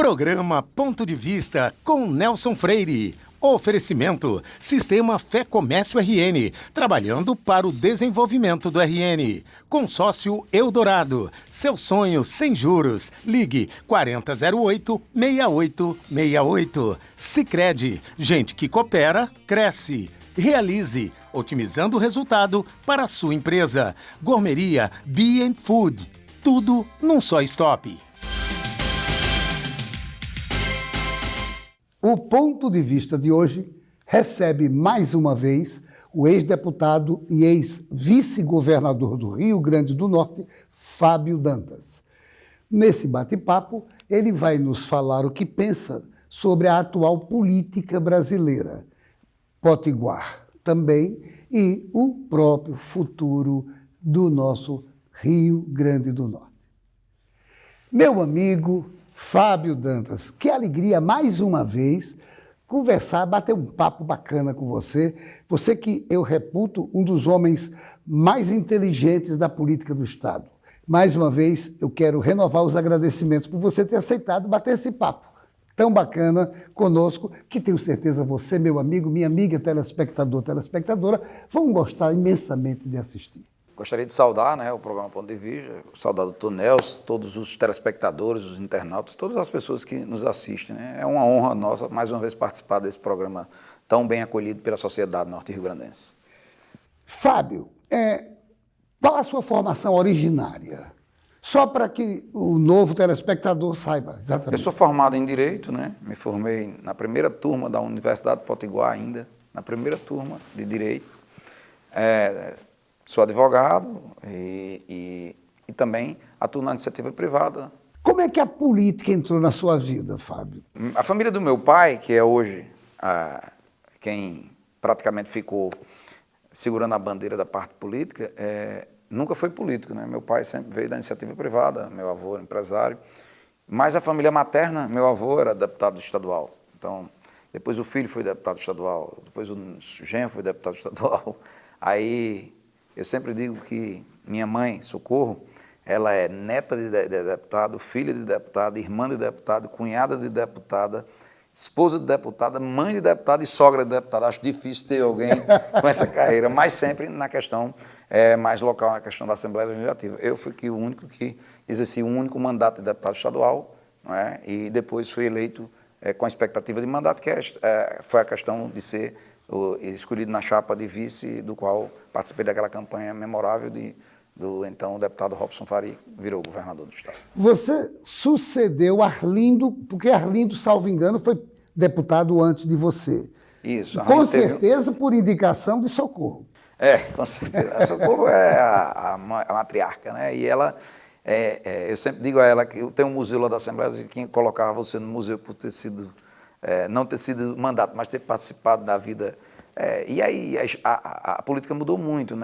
Programa Ponto de Vista com Nelson Freire. Oferecimento: Sistema Fé Comércio RN, trabalhando para o desenvolvimento do RN. Consórcio Eldorado, seu sonho sem juros. Ligue 4008-6868. Sicredi, gente que coopera, cresce. Realize, otimizando o resultado para a sua empresa. Gourmeria Be & Food, tudo num só stop. O Ponto de Vista de hoje recebe mais uma vez o ex-deputado e ex-vice-governador do Rio Grande do Norte, Fábio Dantas. Nesse bate-papo, ele vai nos falar o que pensa sobre a atual política brasileira, Potiguar também, e o próprio futuro do nosso Rio Grande do Norte. Meu amigo Fábio Dantas, que alegria mais uma vez conversar, bater um papo bacana com você. Você que eu reputo um dos homens mais inteligentes da política do Estado. Mais uma vez, eu quero renovar os agradecimentos por você ter aceitado bater esse papo tão bacana conosco, que tenho certeza você, meu amigo, minha amiga, telespectador, telespectadora, vão gostar imensamente de assistir. Gostaria de saudar, o programa Ponto de Vista, saudar o Dr. Nelson, todos os telespectadores, os internautas, todas as pessoas que nos assistem. É uma honra nossa, mais uma vez, participar desse programa tão bem acolhido pela sociedade norte-riograndense. Fábio, qual a sua formação originária? Só para que o novo telespectador saiba exatamente. Eu sou formado em Direito, me formei na primeira turma da Universidade de Potiguar ainda, na primeira turma de Direito. Sou advogado e também atuo na iniciativa privada. Como é que a política entrou na sua vida, Fábio? A família do meu pai, que é hoje quem praticamente ficou segurando a bandeira da parte política, nunca foi político. Meu pai sempre veio da iniciativa privada, meu avô era empresário. Mas a família materna, meu avô era deputado estadual. Então, depois o filho foi deputado estadual, depois o genro foi deputado estadual. Aí eu sempre digo que minha mãe, Socorro, ela é neta de deputado, filha de deputado, irmã de deputado, cunhada de deputada, esposa de deputada, mãe de deputado e sogra de deputado. Acho difícil ter alguém com essa carreira, mas sempre na questão mais local, na questão da Assembleia Legislativa. Eu fui o único que exerci um único mandato de deputado estadual, e depois fui eleito com a expectativa de mandato, que foi a questão de ser escolhido na chapa de vice, do qual participei daquela campanha memorável do então deputado Robson Faria, que virou governador do estado. Você sucedeu Arlindo, porque Arlindo, salvo engano, foi deputado antes de você. Isso. Com certeza por indicação de Socorro. Com certeza. A Socorro é a matriarca, E ela, eu sempre digo a ela que eu tenho um museu lá da Assembleia, e quem colocava você no museu por ter sido não ter sido mandato, mas ter participado da vida. E aí a política mudou muito,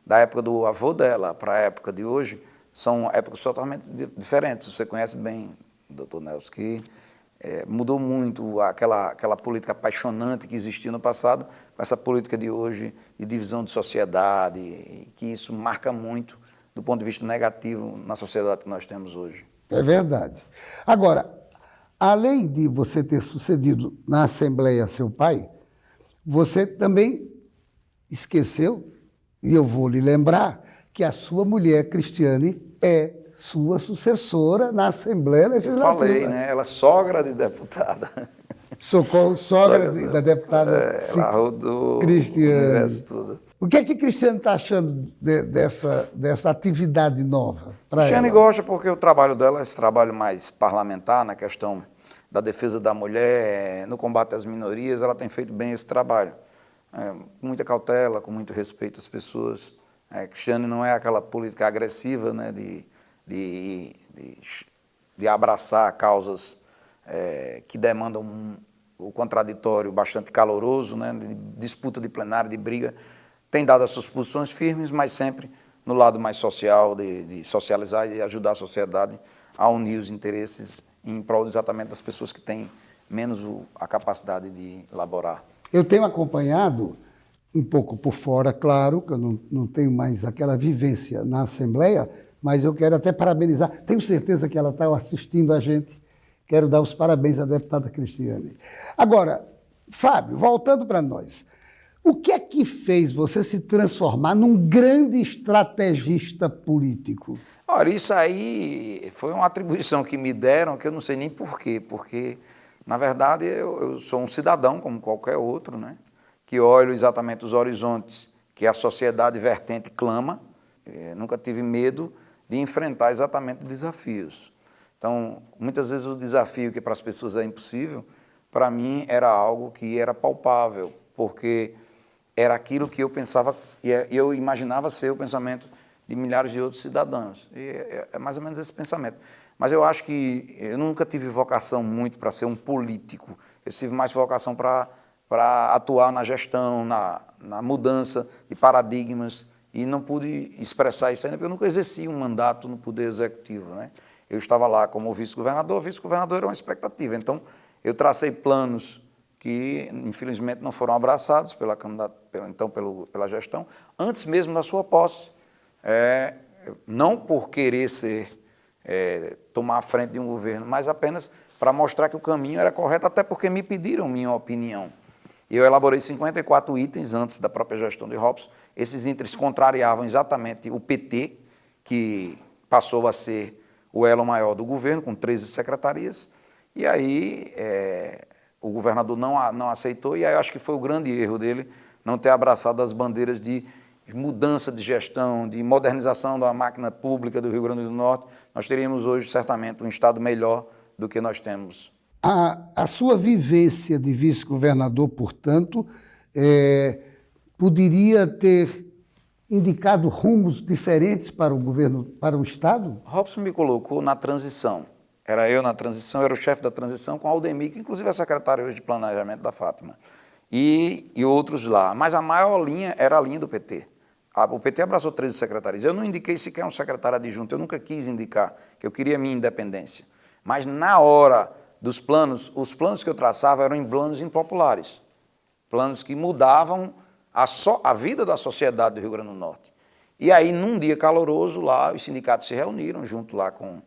Da época do avô dela para a época de hoje, são épocas totalmente diferentes. Você conhece bem, doutor Nelson, que mudou muito aquela política apaixonante que existia no passado, com essa política de hoje de divisão de sociedade, e que isso marca muito do ponto de vista negativo na sociedade que nós temos hoje. É verdade. Agora, além de você ter sucedido na Assembleia seu pai, você também esqueceu, e eu vou lhe lembrar, que a sua mulher, Cristiane, é sua sucessora na Assembleia Legislativa. Eu falei, Ela é sogra de deputada. Socorro, sogra da deputada Cristiane. Tudo. O que é que Cristiane está achando dessa atividade nova para ela? Cristiane gosta porque o trabalho dela é esse trabalho mais parlamentar, na questão da defesa da mulher, no combate às minorias. Ela tem feito bem esse trabalho, com muita cautela, com muito respeito às pessoas. Cristiane não é aquela política agressiva, de abraçar causas que demandam o contraditório bastante caloroso, de disputa de plenário, de briga. Tem dado as suas posições firmes, mas sempre no lado mais social, de socializar e ajudar a sociedade a unir os interesses em prol exatamente das pessoas que têm menos a capacidade de elaborar. Eu tenho acompanhado, um pouco por fora, claro, que eu não tenho mais aquela vivência na Assembleia, mas eu quero até parabenizar. Tenho certeza que ela está assistindo a gente, Quero dar os parabéns à deputada Cristiane. Agora, Fábio, voltando para nós, o que é que fez você se transformar num grande estrategista político? Olha, isso aí foi uma atribuição que me deram, que eu não sei nem por quê, porque, na verdade, eu sou um cidadão como qualquer outro, né? Que olho exatamente os horizontes que a sociedade vertente clama, nunca tive medo de enfrentar exatamente desafios. Então, muitas vezes o desafio que para as pessoas é impossível, para mim era algo que era palpável, porque era aquilo que eu pensava, e eu imaginava ser o pensamento de milhares de outros cidadãos. E é mais ou menos esse pensamento. Mas eu acho que eu nunca tive vocação muito para ser um político, eu tive mais vocação para atuar na gestão, na mudança de paradigmas, e não pude expressar isso ainda, porque eu nunca exerci um mandato no Poder Executivo, né? Eu estava lá como vice-governador era uma expectativa, então eu tracei planos que, infelizmente, não foram abraçados pela gestão, antes mesmo da sua posse, não por querer tomar a frente de um governo, mas apenas para mostrar que o caminho era correto, até porque me pediram minha opinião. Eu elaborei 54 itens antes da própria gestão de Robson. Esses itens contrariavam exatamente o PT, que passou a ser o elo maior do governo, com 13 secretarias, e aí o governador não aceitou, e aí eu acho que foi o grande erro dele não ter abraçado as bandeiras de mudança de gestão, de modernização da máquina pública do Rio Grande do Norte. Nós teríamos hoje, certamente, um estado melhor do que nós temos. A sua vivência de vice-governador, portanto, poderia ter indicado rumos diferentes para o governo, para o Estado? Robson me colocou na transição. Era eu na transição, era o chefe da transição com Aldemir, que inclusive é secretário hoje de planejamento da Fátima, e outros lá. Mas a maior linha era a linha do PT. O PT abraçou 13 secretarias. Eu não indiquei sequer um secretário adjunto, eu nunca quis indicar, que eu queria a minha independência. Mas na hora dos planos, os planos que eu traçava eram planos impopulares, planos que mudavam a vida da sociedade do Rio Grande do Norte. E aí, num dia caloroso, lá, os sindicatos se reuniram, junto lá com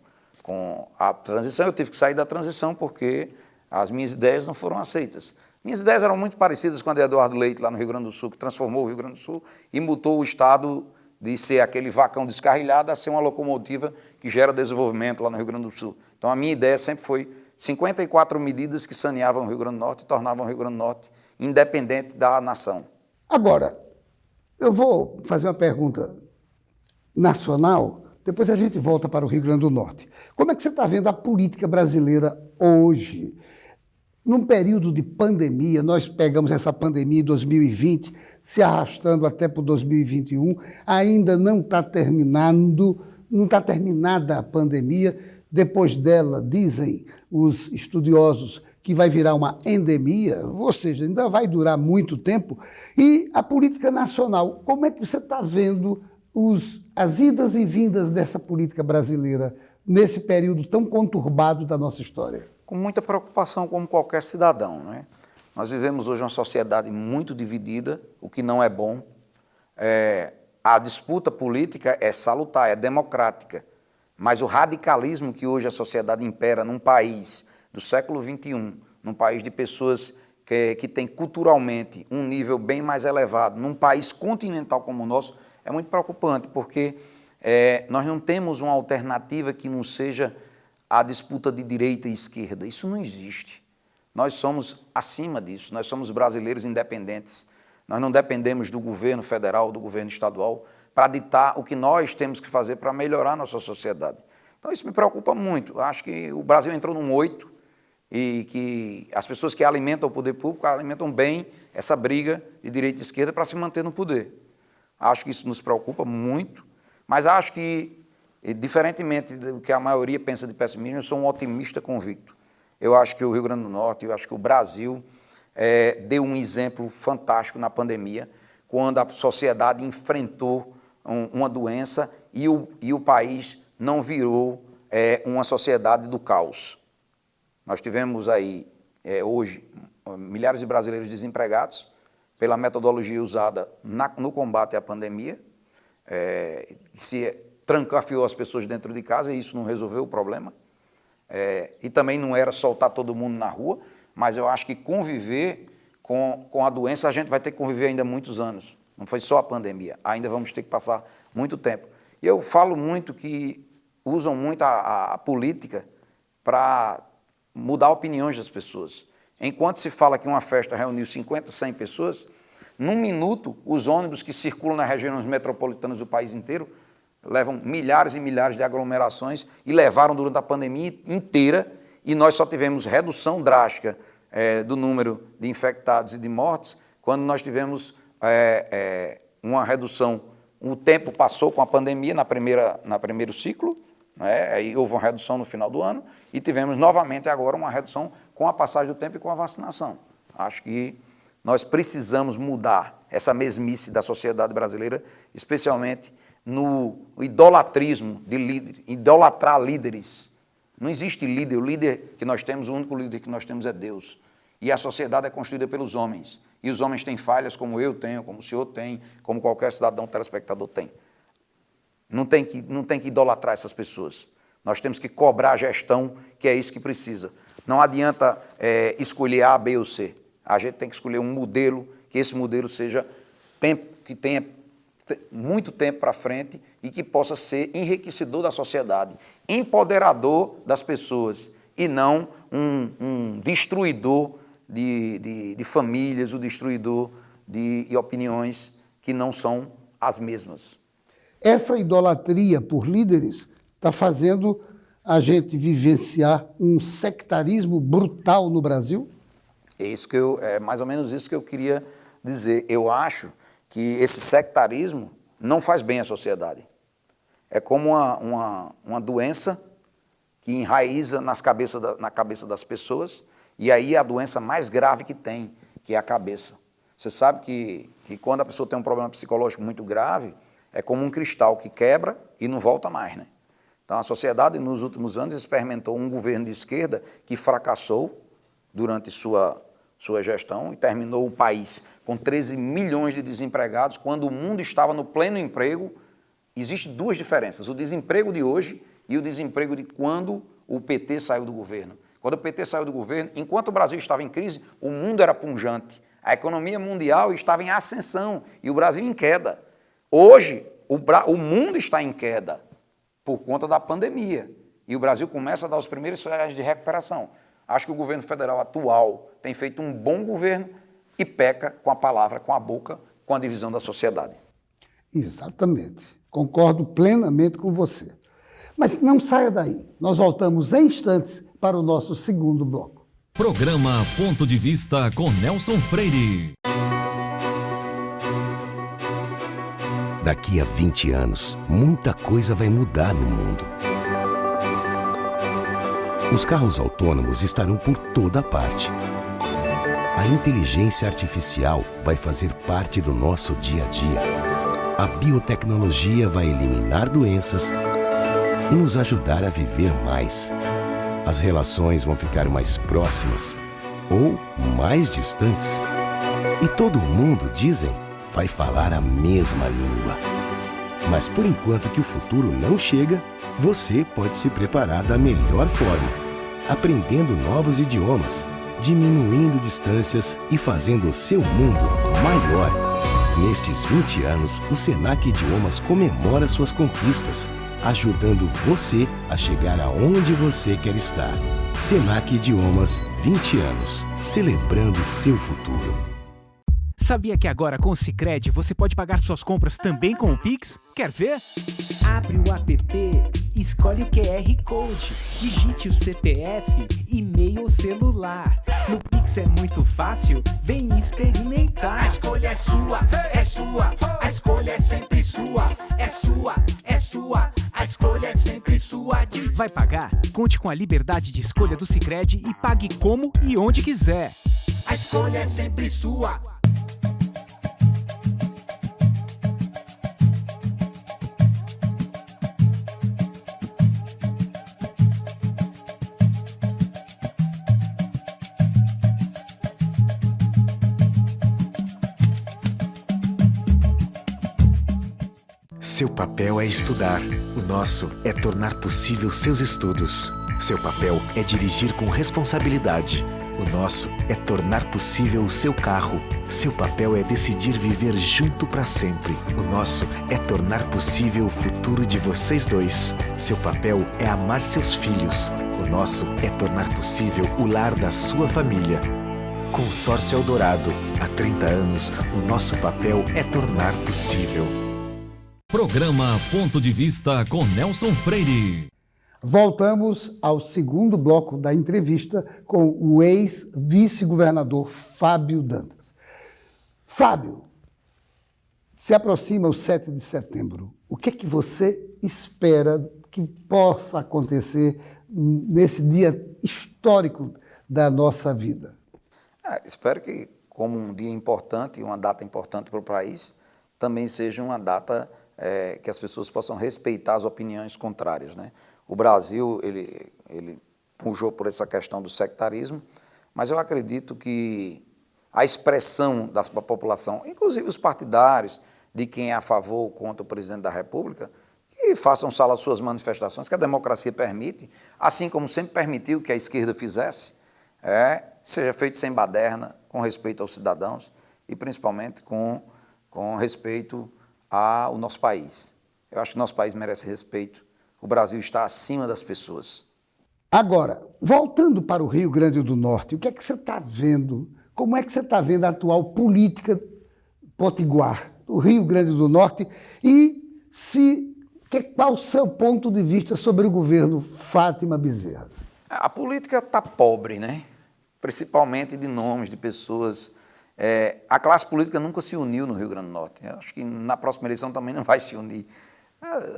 a transição. Eu tive que sair da transição porque as minhas ideias não foram aceitas. Minhas ideias eram muito parecidas com a de Eduardo Leite, lá no Rio Grande do Sul, que transformou o Rio Grande do Sul e mutou o Estado de ser aquele vacão descarrilhado a ser uma locomotiva que gera desenvolvimento lá no Rio Grande do Sul. Então, a minha ideia sempre foi 54 medidas que saneavam o Rio Grande do Norte e tornavam o Rio Grande do Norte independente da nação. Agora, eu vou fazer uma pergunta nacional, depois a gente volta para o Rio Grande do Norte. Como é que você está vendo a política brasileira hoje? Num período de pandemia, nós pegamos essa pandemia em 2020, se arrastando até para 2021, ainda não está terminada a pandemia. Depois dela, dizem os estudiosos, que vai virar uma endemia, ou seja, ainda vai durar muito tempo. E a política nacional, como é que você está vendo as idas e vindas dessa política brasileira nesse período tão conturbado da nossa história? Com muita preocupação, como qualquer cidadão, né? Nós vivemos hoje uma sociedade muito dividida, o que não é bom. A disputa política é salutar, é democrática, mas o radicalismo que hoje a sociedade impera num país do século XXI, num país de pessoas que tem culturalmente um nível bem mais elevado, num país continental como o nosso, é muito preocupante, porque nós não temos uma alternativa que não seja a disputa de direita e esquerda. Isso não existe. Nós somos acima disso, nós somos brasileiros independentes. Nós não dependemos do governo federal, do governo estadual, para ditar o que nós temos que fazer para melhorar a nossa sociedade. Então isso me preocupa muito. Eu acho que o Brasil entrou num 8 e que as pessoas que alimentam o poder público alimentam bem essa briga de direita e esquerda para se manter no poder. Acho que isso nos preocupa muito, mas acho que, diferentemente do que a maioria pensa de pessimismo, eu sou um otimista convicto. Eu acho que o Rio Grande do Norte, eu acho que o Brasil deu um exemplo fantástico na pandemia, quando a sociedade enfrentou uma doença e o país não virou uma sociedade do caos. Nós tivemos aí, hoje, milhares de brasileiros desempregados pela metodologia usada no combate à pandemia, se trancafiou as pessoas dentro de casa e isso não resolveu o problema. E também não era soltar todo mundo na rua, mas eu acho que conviver com a doença a gente vai ter que conviver ainda muitos anos. Não foi só a pandemia, ainda vamos ter que passar muito tempo. E eu falo muito que usam muito a política para mudar opiniões das pessoas. Enquanto se fala que uma festa reuniu 50, 100 pessoas, num minuto, os ônibus que circulam nas regiões metropolitanas do país inteiro levam milhares e milhares de aglomerações e levaram durante a pandemia inteira, e nós só tivemos redução drástica do número de infectados e de mortes quando nós tivemos uma redução. O tempo passou com a pandemia no primeiro ciclo, né? Aí houve uma redução no final do ano e tivemos novamente agora uma redução com a passagem do tempo e com a vacinação. Acho que nós precisamos mudar essa mesmice da sociedade brasileira, especialmente no idolatrismo de líder, idolatrar líderes. Não existe líder, o líder que nós temos, o único líder que nós temos é Deus. E a sociedade é construída pelos homens. E os homens têm falhas como eu tenho, como o senhor tem, como qualquer cidadão telespectador tem. Não tem que idolatrar essas pessoas. Nós temos que cobrar a gestão, que é isso que precisa. Não adianta escolher A, B ou C. A gente tem que escolher um modelo, que esse modelo seja que tenha muito tempo para frente e que possa ser enriquecedor da sociedade, empoderador das pessoas e não um destruidor de famílias, o destruidor de opiniões que não são as mesmas. Essa idolatria por líderes está fazendo a gente vivenciar um sectarismo brutal no Brasil? É mais ou menos isso que eu queria dizer. Eu acho que esse sectarismo não faz bem à sociedade. É como uma doença que enraiza na cabeça das pessoas, e aí é a doença mais grave que tem, que é a cabeça. Você sabe que quando a pessoa tem um problema psicológico muito grave, é como um cristal que quebra e não volta mais, né? Então, a sociedade, nos últimos anos, experimentou um governo de esquerda que fracassou durante sua gestão e terminou o país com 13 milhões de desempregados, quando o mundo estava no pleno emprego. Existem duas diferenças, o desemprego de hoje e o desemprego de quando o PT saiu do governo. Quando o PT saiu do governo, enquanto o Brasil estava em crise, o mundo era pungente. A economia mundial estava em ascensão e o Brasil em queda. Hoje, o mundo está em queda por conta da pandemia. E o Brasil começa a dar os primeiros sinais de recuperação. Acho que o governo federal atual tem feito um bom governo e peca com a palavra, com a boca, com a divisão da sociedade. Exatamente. Concordo plenamente com você. Mas não saia daí. Nós voltamos em instantes para o nosso segundo bloco. Programa Ponto de Vista com Nelson Freire. Daqui a 20 anos, muita coisa vai mudar no mundo. Os carros autônomos estarão por toda parte. A inteligência artificial vai fazer parte do nosso dia a dia. A biotecnologia vai eliminar doenças e nos ajudar a viver mais. As relações vão ficar mais próximas ou mais distantes. E todo mundo, dizem, vai falar a mesma língua. Mas por enquanto que o futuro não chega, você pode se preparar da melhor forma, aprendendo novos idiomas, diminuindo distâncias e fazendo o seu mundo maior. Nestes 20 anos, o Senac Idiomas comemora suas conquistas, ajudando você a chegar aonde você quer estar. Senac Idiomas, 20 anos, celebrando seu futuro. Sabia que agora com o Sicredi você pode pagar suas compras também com o Pix? Quer ver? Abre o app, escolhe o QR Code, digite o CPF, e-mail ou celular. No Pix é muito fácil, vem experimentar. A escolha é sua, a escolha é sempre sua. É sua, a escolha é sempre sua. Vai pagar? Conte com a liberdade de escolha do Sicredi e pague como e onde quiser. A escolha é sempre sua. Seu papel é estudar. O nosso é tornar possível seus estudos. Seu papel é dirigir com responsabilidade. O nosso é tornar possível o seu carro. Seu papel é decidir viver junto para sempre. O nosso é tornar possível o futuro de vocês dois. Seu papel é amar seus filhos. O nosso é tornar possível o lar da sua família. Consórcio Eldorado. Há 30 anos, o nosso papel é tornar possível. Programa Ponto de Vista com Nelson Freire. Voltamos ao segundo bloco da entrevista com o ex-vice-governador Fábio Dantas. Fábio, se aproxima o 7 de setembro. O que é que você espera que possa acontecer nesse dia histórico da nossa vida? Espero que, como um dia importante, uma data importante para o país, também seja uma data que as pessoas possam respeitar as opiniões contrárias, né? O Brasil, ele pujou por essa questão do sectarismo, mas eu acredito que a expressão da população, inclusive os partidários, de quem é a favor ou contra o presidente da República, que façam sala às suas manifestações, que a democracia permite, assim como sempre permitiu que a esquerda fizesse, seja feito sem baderna, com respeito aos cidadãos e principalmente com respeito ao nosso país. Eu acho que o nosso país merece respeito. O Brasil está acima das pessoas. Agora, voltando para o Rio Grande do Norte, o que é que você está vendo? Como é que você está vendo a atual política potiguar do Rio Grande do Norte e qual o seu ponto de vista sobre o governo Fátima Bezerra? A política está pobre, né? Principalmente de nomes de pessoas. A classe política nunca se uniu no Rio Grande do Norte. Eu acho que na próxima eleição também não vai se unir.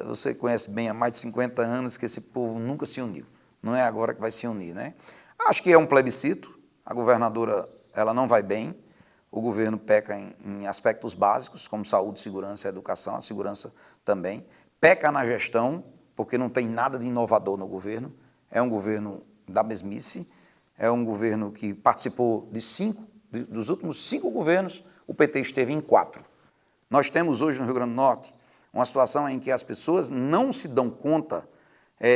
Você conhece bem há mais de 50 anos que esse povo nunca se uniu. Não é agora que vai se unir, né? Acho que é um plebiscito. A governadora, ela não vai bem. O governo peca em aspectos básicos, como saúde, segurança e educação. A segurança também. Peca na gestão, porque não tem nada de inovador no governo. É um governo da mesmice. É um governo que participou dos últimos 5 governos, o PT esteve em 4. Nós temos hoje no Rio Grande do Norte uma situação em que as pessoas não se dão conta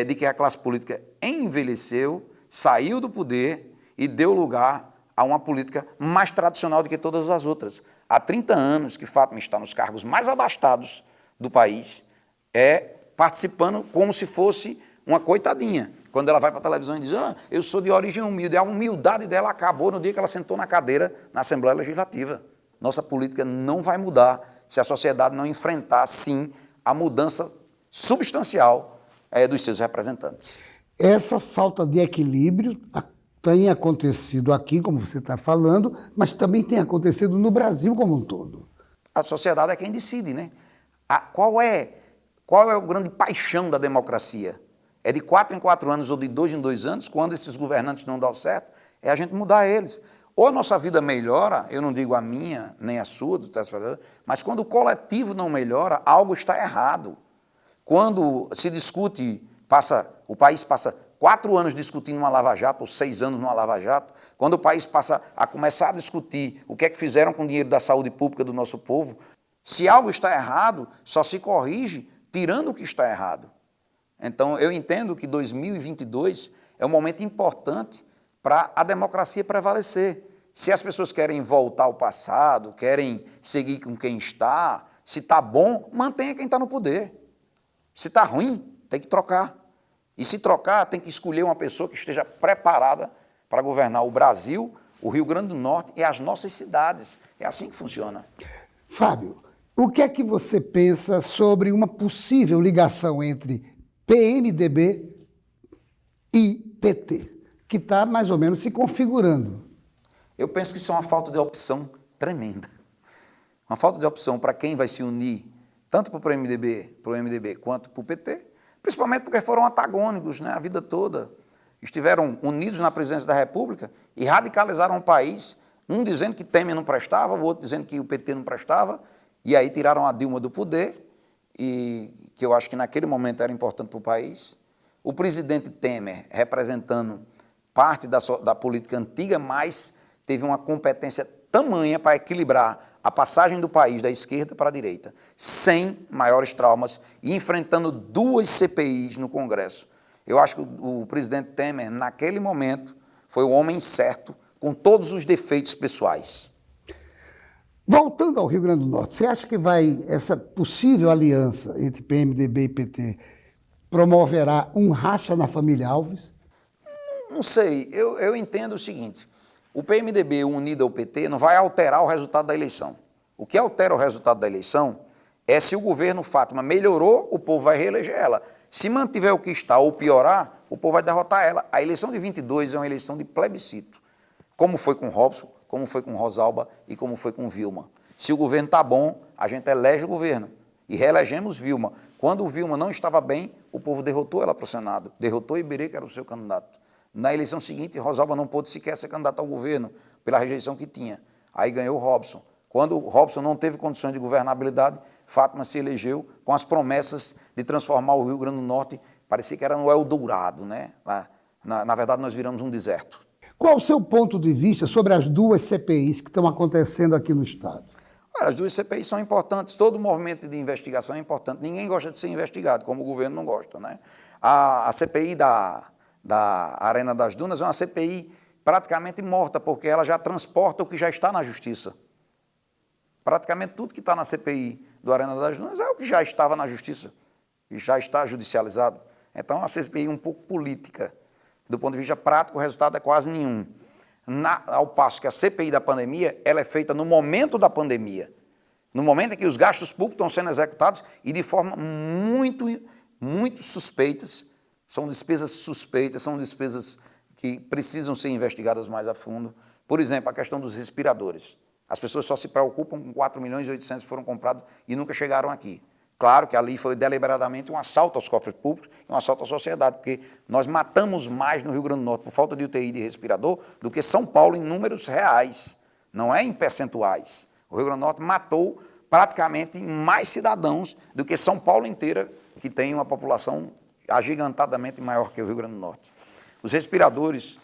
de que a classe política envelheceu, saiu do poder e deu lugar a uma política mais tradicional do que todas as outras. Há 30 anos que Fátima está nos cargos mais abastados do país, participando como se fosse uma coitadinha. Quando ela vai para a televisão e diz, eu sou de origem humilde, a humildade dela acabou no dia que ela sentou na cadeira na Assembleia Legislativa. Nossa política não vai mudar se a sociedade não enfrentar, sim, a mudança substancial dos seus representantes. Essa falta de equilíbrio tem acontecido aqui, como você está falando, mas também tem acontecido no Brasil como um todo. A sociedade é quem decide, né? Qual é a grande paixão da democracia? É de 4 em 4 anos ou de 2 em 2 anos, quando esses governantes não dão certo, é a gente mudar eles. Ou a nossa vida melhora, eu não digo a minha, nem a sua, mas quando o coletivo não melhora, algo está errado. Quando se discute, o país passa 4 anos discutindo uma lava-jato, ou 6 anos numa lava-jato, quando o país passa a começar a discutir o que é que fizeram com o dinheiro da saúde pública do nosso povo, se algo está errado, só se corrige tirando o que está errado. Então, eu entendo que 2022 é um momento importante para a democracia prevalecer. Se as pessoas querem voltar ao passado, querem seguir com quem está, se está bom, mantenha quem está no poder. Se está ruim, tem que trocar. E se trocar, tem que escolher uma pessoa que esteja preparada para governar o Brasil, o Rio Grande do Norte e as nossas cidades. É assim que funciona. Fábio, o que é que você pensa sobre uma possível ligação entre PMDB e PT? Que está mais ou menos se configurando. Eu penso que isso é uma falta de opção tremenda. Uma falta de opção para quem vai se unir, tanto para o MDB quanto para o PT, principalmente porque foram antagônicos, né, a vida toda. Estiveram unidos na presidência da República e radicalizaram o país, um dizendo que Temer não prestava, o outro dizendo que o PT não prestava, e aí tiraram a Dilma do poder, e que eu acho que naquele momento era importante para o país. O presidente Temer, representando parte da política antiga, mas teve uma competência tamanha para equilibrar a passagem do país da esquerda para a direita, sem maiores traumas, e enfrentando 2 CPIs no Congresso. Eu acho que o presidente Temer, naquele momento, foi o homem certo, com todos os defeitos pessoais. Voltando ao Rio Grande do Norte, você acha que essa possível aliança entre PMDB e PT promoverá um racha na família Alves? Não sei, eu entendo o seguinte, o PMDB unido ao PT não vai alterar o resultado da eleição. O que altera o resultado da eleição é se o governo Fátima melhorou, o povo vai reeleger ela. Se mantiver o que está ou piorar, o povo vai derrotar ela. A eleição de 22 é uma eleição de plebiscito, como foi com Robson, como foi com Rosalba e como foi com Vilma. Se o governo está bom, a gente elege o governo e reelegemos Vilma. Quando o Vilma não estava bem, o povo derrotou ela para o Senado, derrotou Iberê, que era o seu candidato. Na eleição seguinte, Rosalba não pôde sequer ser candidata ao governo, pela rejeição que tinha. Aí ganhou Robson. Quando Robson não teve condições de governabilidade, Fátima se elegeu com as promessas de transformar o Rio Grande do Norte, parecia que era no Eldorado, né? Na verdade, nós viramos um deserto. Qual o seu ponto de vista sobre as duas CPIs que estão acontecendo aqui no Estado? As duas CPIs são importantes, todo movimento de investigação é importante. Ninguém gosta de ser investigado, como o governo não gosta, né? A CPI da Arena das Dunas é uma CPI praticamente morta, porque ela já transporta o que já está na Justiça. Praticamente tudo que está na CPI do Arena das Dunas é o que já estava na Justiça, e já está judicializado. Então, é uma CPI um pouco política. Do ponto de vista prático, o resultado é quase nenhum. Ao passo que a CPI da pandemia, ela é feita no momento da pandemia, no momento em que os gastos públicos estão sendo executados e de forma muito suspeitas, são despesas suspeitas, são despesas que precisam ser investigadas mais a fundo. Por exemplo, a questão dos respiradores. As pessoas só se preocupam com 4 milhões e 800 que foram comprados e nunca chegaram aqui. Claro que ali foi deliberadamente um assalto aos cofres públicos e um assalto à sociedade, porque nós matamos mais no Rio Grande do Norte por falta de UTI de respirador do que São Paulo em números reais, não é em percentuais. O Rio Grande do Norte matou praticamente mais cidadãos do que São Paulo inteira, que tem uma população agigantadamente maior que o Rio Grande do Norte. Os respiradores,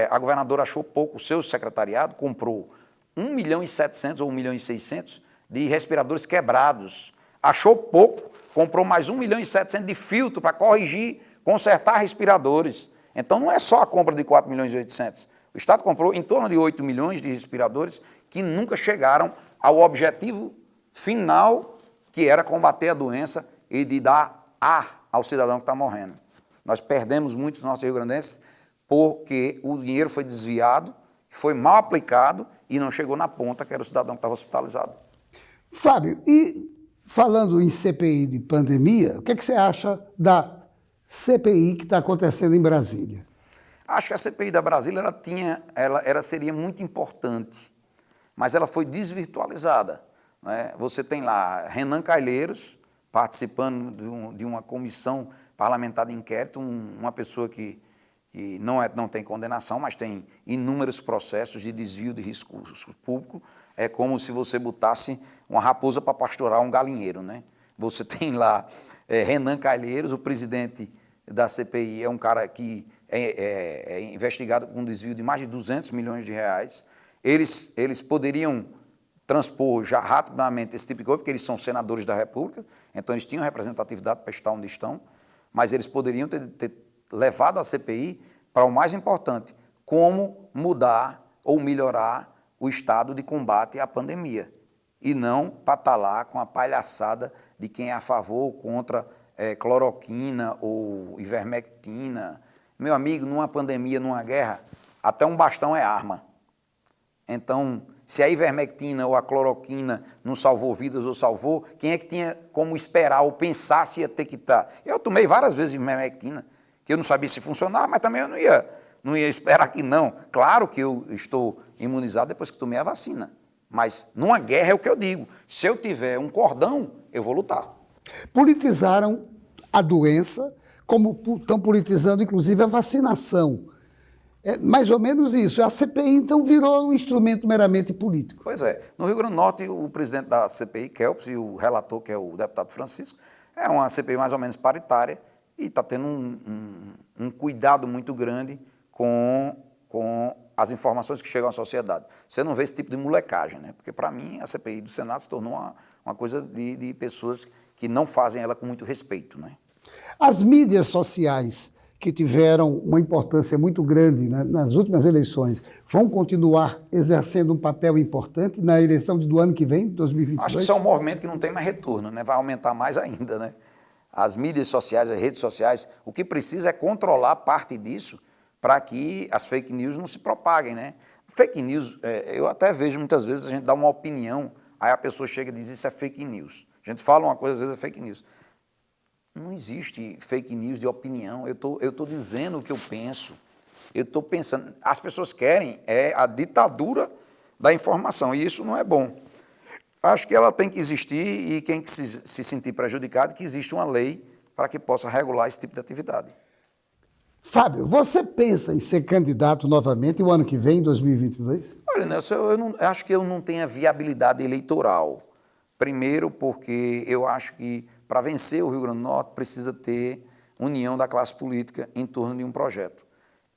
a governadora achou pouco, o seu secretariado comprou 1.700.000 ou 1.600.000 de respiradores quebrados. Achou pouco, comprou mais 1.700.000 de filtro para corrigir, consertar respiradores. Então não é só a compra de 4.800.000. O Estado comprou em torno de 8 milhões de respiradores que nunca chegaram ao objetivo final, que era combater a doença e de dar ar ao cidadão que está morrendo. Nós perdemos muitos nossos rio-grandenses porque o dinheiro foi desviado, foi mal aplicado e não chegou na ponta, que era o cidadão que estava hospitalizado. Fábio, e falando em CPI de pandemia, o que você acha da CPI que está acontecendo em Brasília? Acho que a CPI da Brasília ela seria muito importante, mas ela foi desvirtualizada, né? Você tem lá Renan Calheiros participando de uma comissão parlamentar de inquérito, uma pessoa que não tem condenação, mas tem inúmeros processos de desvio de recursos públicos. É como se você botasse uma raposa para pastorar um galinheiro, né? Você tem lá Renan Calheiros, o presidente da CPI, é um cara que é investigado com um desvio de mais de 200 milhões de reais. Eles poderiam transpor já rapidamente esse tipo de coisa, porque eles são senadores da República, então eles tinham representatividade para estar onde estão, mas eles poderiam ter levado a CPI para o mais importante, como mudar ou melhorar o estado de combate à pandemia, e não para estar lá com a palhaçada de quem é a favor ou contra cloroquina ou ivermectina. Meu amigo, numa pandemia, numa guerra, até um bastão é arma. Então, se a ivermectina ou a cloroquina não salvou vidas ou salvou, quem é que tinha como esperar ou pensar se ia ter que estar? Eu tomei várias vezes ivermectina, que eu não sabia se funcionava, mas também eu não ia esperar que não. Claro que eu estou imunizado depois que tomei a vacina, mas numa guerra é o que eu digo, se eu tiver um cordão, eu vou lutar. Politizaram a doença, como estão politizando inclusive a vacinação. É mais ou menos isso. A CPI, então, virou um instrumento meramente político. Pois é. No Rio Grande do Norte, o presidente da CPI, Kelps, e o relator, que é o deputado Francisco, é uma CPI mais ou menos paritária e está tendo um cuidado muito grande com as informações que chegam à sociedade. Você não vê esse tipo de molecagem, né? Porque, para mim, a CPI do Senado se tornou uma coisa de pessoas que não fazem ela com muito respeito, né? As mídias sociais que tiveram uma importância muito grande, né, nas últimas eleições, vão continuar exercendo um papel importante na eleição do ano que vem, 2022? Acho que isso é um movimento que não tem mais retorno, né? Vai aumentar mais ainda, né? As mídias sociais, as redes sociais, o que precisa é controlar parte disso para que as fake news não se propaguem, né? Fake news, eu até vejo muitas vezes a gente dá uma opinião, aí a pessoa chega e diz isso é fake news. A gente fala uma coisa, às vezes é fake news. Não existe fake news de opinião, eu tô dizendo o que eu penso, eu estou pensando, as pessoas querem a ditadura da informação, e isso não é bom. Acho que ela tem que existir e quem se sentir prejudicado, que existe uma lei para que possa regular esse tipo de atividade. Fábio, você pensa em ser candidato novamente o ano que vem, 2022? Olha, Nelson, eu acho que eu não tenho a viabilidade eleitoral. Primeiro porque eu acho que para vencer o Rio Grande do Norte precisa ter união da classe política em torno de um projeto.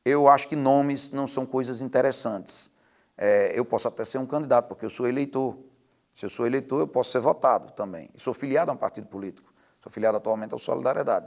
Eu acho que nomes não são coisas interessantes. Eu posso até ser um candidato, porque eu sou eleitor. Se eu sou eleitor, eu posso ser votado também. Eu sou filiado a um partido político. Sou filiado atualmente ao Solidariedade.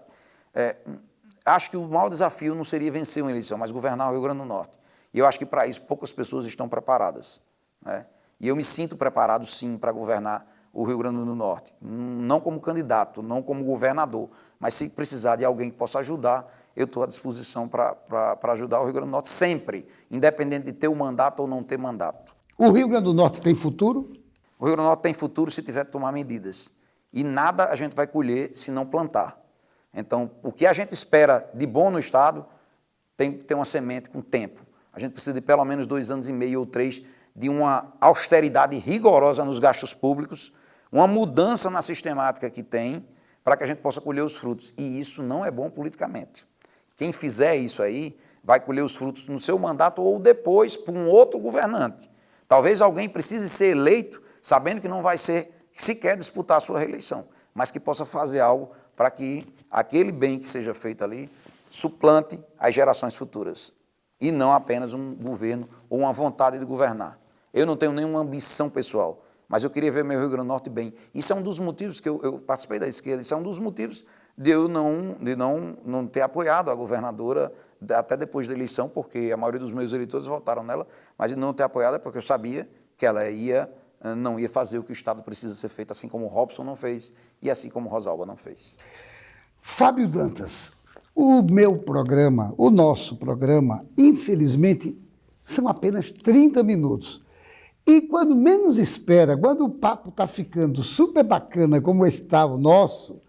Acho que o maior desafio não seria vencer uma eleição, mas governar o Rio Grande do Norte. E eu acho que para isso poucas pessoas estão preparadas, né? E eu me sinto preparado, sim, para governar o Rio Grande do Norte. Não como candidato, não como governador, mas se precisar de alguém que possa ajudar, eu estou à disposição para ajudar o Rio Grande do Norte sempre, independente de ter o mandato ou não ter mandato. O Rio Grande do Norte tem futuro? O Rio Grande do Norte tem futuro se tiver que tomar medidas. E nada a gente vai colher se não plantar. Então, o que a gente espera de bom no Estado tem que ter uma semente com tempo. A gente precisa de pelo menos 2 anos e meio ou 3 de uma austeridade rigorosa nos gastos públicos, uma mudança na sistemática que tem, para que a gente possa colher os frutos. E isso não é bom politicamente. Quem fizer isso aí vai colher os frutos no seu mandato ou depois por um outro governante. Talvez alguém precise ser eleito sabendo que não vai ser sequer disputar a sua reeleição, mas que possa fazer algo para que aquele bem que seja feito ali suplante as gerações futuras e não apenas um governo ou uma vontade de governar. Eu não tenho nenhuma ambição pessoal, mas eu queria ver meu Rio Grande do Norte bem. Isso é um dos motivos que eu participei da esquerda, isso é um dos motivos de eu não ter apoiado a governadora até depois da eleição, porque a maioria dos meus eleitores votaram nela, mas de não ter apoiado é porque eu sabia que ela não ia fazer o que o Estado precisa ser feito, assim como o Robson não fez e assim como o Rosalba não fez. Fábio Dantas, o meu programa, o nosso programa, infelizmente, são apenas 30 minutos. E quando menos espera, quando o papo está ficando super bacana, como está o nosso,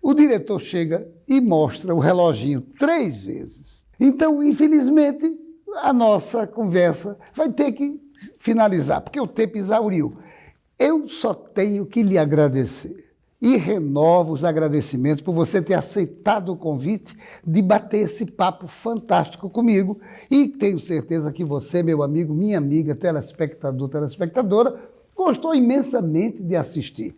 o diretor chega e mostra o reloginho 3 vezes. Então, infelizmente, a nossa conversa vai ter que finalizar, porque o tempo exauriu. Eu só tenho que lhe agradecer. E renovo os agradecimentos por você ter aceitado o convite de bater esse papo fantástico comigo. E tenho certeza que você, meu amigo, minha amiga, telespectador, telespectadora, gostou imensamente de assistir.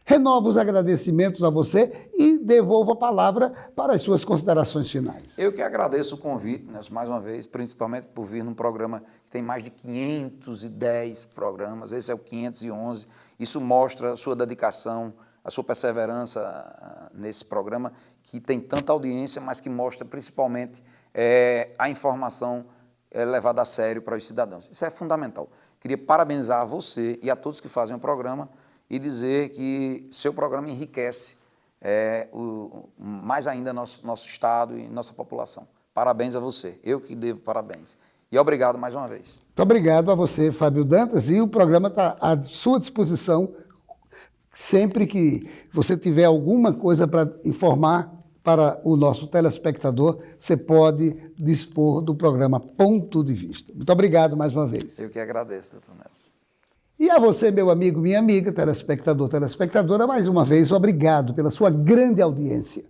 Renovo os agradecimentos a você e devolvo a palavra para as suas considerações finais. Eu que agradeço o convite, Nelson, mais uma vez, principalmente por vir num programa que tem mais de 510 programas, esse é o 511. Isso mostra a sua dedicação, a sua perseverança nesse programa, que tem tanta audiência, mas que mostra principalmente a informação levada a sério para os cidadãos. Isso é fundamental. Queria parabenizar a você e a todos que fazem o programa e dizer que seu programa enriquece mais ainda nosso Estado e nossa população. Parabéns a você, eu que devo parabéns. E obrigado mais uma vez. Muito obrigado a você, Fábio Dantas, e o programa está à sua disposição. Sempre que você tiver alguma coisa para informar para o nosso telespectador, você pode dispor do programa Ponto de Vista. Muito obrigado mais uma vez. Eu que agradeço, doutor Nelson. E a você, meu amigo, minha amiga, telespectador, telespectadora, mais uma vez, obrigado pela sua grande audiência.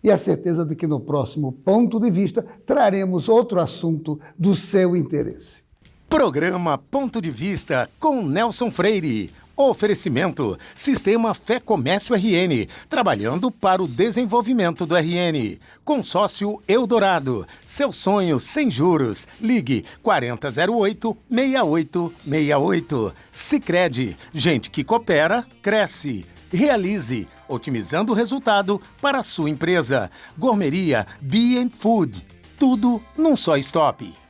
E a certeza de que no próximo Ponto de Vista traremos outro assunto do seu interesse. Programa Ponto de Vista com Nelson Freire. Oferecimento: Sistema Fé Comércio RN, trabalhando para o desenvolvimento do RN. Consórcio Eldorado, seu sonho sem juros. Ligue 4008-6868. Sicredi, gente que coopera, cresce. Realize otimizando o resultado para a sua empresa. Gourmeria Be & Food. Tudo num só stop.